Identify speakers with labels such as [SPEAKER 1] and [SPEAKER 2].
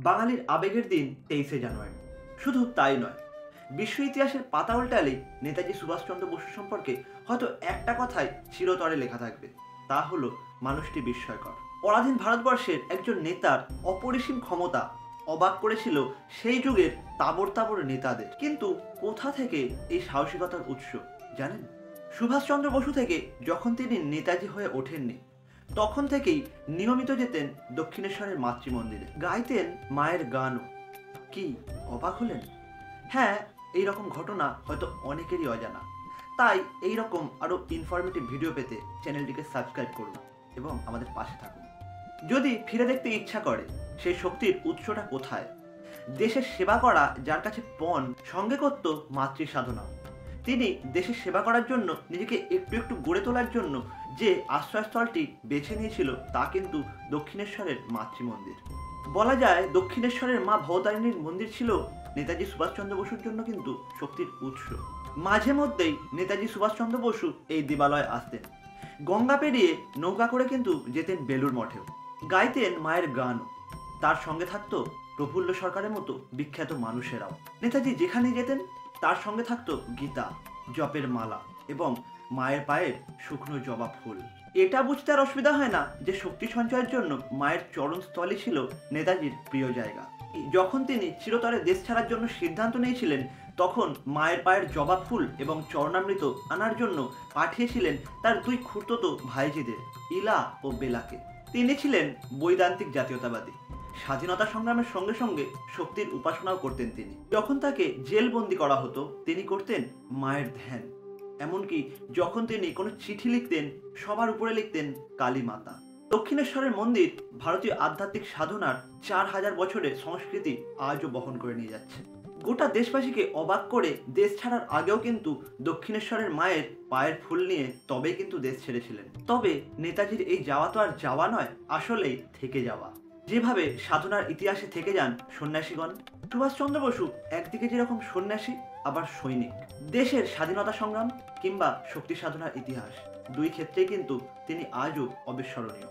[SPEAKER 1] বাঙালির আবেগের দিন 23শে জানুয়ারি। শুধু তাই নয়, বিশ্ব ইতিহাসের পাতা উল্টালেই নেতাজি সুভাষচন্দ্র বসু সম্পর্কে হয়তো একটা কথাই চিরতরে লেখা থাকবে, তা হলো মানুষটি বিস্ময়কর। পরাধীন ভারতবর্ষের একজন নেতার অপরিসীম ক্ষমতা অবাক করেছিল সেই যুগের তাবর তাবর নেতাদের। কিন্তু কোথা থেকে এই সাহসিকতার উৎস জানেন? সুভাষচন্দ্র বসু থেকে যখন তিনি নেতাজি হয়ে ওঠেননি, তখন থেকেই নিয়মিত যেতেন দক্ষিণেশ্বরের মাতৃমন্দিরে, গাইতেন মায়ের গানও। কি অবাক হলেন? হ্যাঁ, এই রকম ঘটনা হয়তো অনেকেরই অজানা। তাই এই রকম আরও ইনফরমেটিভ ভিডিও পেতে চ্যানেলটিকে সাবস্ক্রাইব করুন এবং আমাদের পাশে থাকুন। যদি ফিরে দেখতে ইচ্ছা করে সেই শক্তির উৎসটা কোথায়, দেশের সেবা করা যার কাছে পণ, সঙ্গে করত মাতৃ সাধনা। তিনি দেশের সেবা করার জন্য নিজেকে একটু একটু গড়ে তোলার জন্য যে আশ্রয়স্থলটি বেছে নিয়েছিল তা কিন্তু দক্ষিণেশ্বরের মাতৃমন্দির। বলা যায় দক্ষিণেশ্বরের মা ভবতারিণীর মন্দির ছিল নেতাজি সুভাষচন্দ্র বসুর জন্য কিন্তু শক্তির উৎস। মাঝে মধ্যেই নেতাজি সুভাষচন্দ্র বসু এই দেবালয়ে আসতেন। গঙ্গা পেরিয়ে নৌকা করে কিন্তু যেতেন বেলুড় মঠেও, গাইতেন মায়ের গানও। তার সঙ্গে থাকতো প্রফুল্ল সরকারের মতো বিখ্যাত মানুষেরাও। নেতাজি যেখানে যেতেন তার সঙ্গে থাকতো গীতা, জপের মালা এবং মায়ের পায়ের শুকনো জবা ফুল। এটা বুঝতে আর অসুবিধা হয় না যে শক্তি সঞ্চয়ের জন্য মায়ের চরণস্থলই ছিল নেতাজির প্রিয় জায়গা। যখন তিনি চিরতরে দেশ ছাড়ার জন্য সিদ্ধান্ত নিয়েছিলেন, তখন মায়ের পায়ের জবা ফুল এবং চরণামৃত আনার জন্য পাঠিয়েছিলেন তার দুই খুড়তুতো ভাইজিদের, ইলা ও বেলাকে। তিনি ছিলেন বৈদান্তিক জাতীয়তাবাদী। স্বাধীনতা সংগ্রামের সঙ্গে সঙ্গে শক্তির উপাসনাও করতেন তিনি। যখন তাকে জেলবন্দি করা হতো, তিনি করতেন মায়ের ধ্যান। এমনকি যখন তিনি কোনো চিঠি লিখতেন, সবার উপরে লিখতেন কালী মাতা। দক্ষিণেশ্বরের মন্দির ভারতীয় আধ্যাত্মিক সাধনার 4000 বছরের সংস্কৃতি আজও বহন করে নিয়ে যাচ্ছে। গোটা দেশবাসীকে অবাক করে দেশ ছাড়ার আগেও কিন্তু দক্ষিণেশ্বরের মায়ের পায়ের ফুল নিয়ে তবেই কিন্তু দেশ ছেড়েছিলেন। তবে নেতাজির এই যাওয়া তো আর যাওয়া নয়, আসলেই থেকে যাওয়া। যেভাবে সাধনার ইতিহাসে থেকে যান সন্ন্যাসীগণ, সুভাষচন্দ্র বসু একদিকে যেরকম সন্ন্যাসী, আবার সৈনিক। দেশের স্বাধীনতা সংগ্রাম কিংবা শক্তি সাধনার ইতিহাস, দুই ক্ষেত্রেই কিন্তু তিনি আজও অবিস্মরণীয়।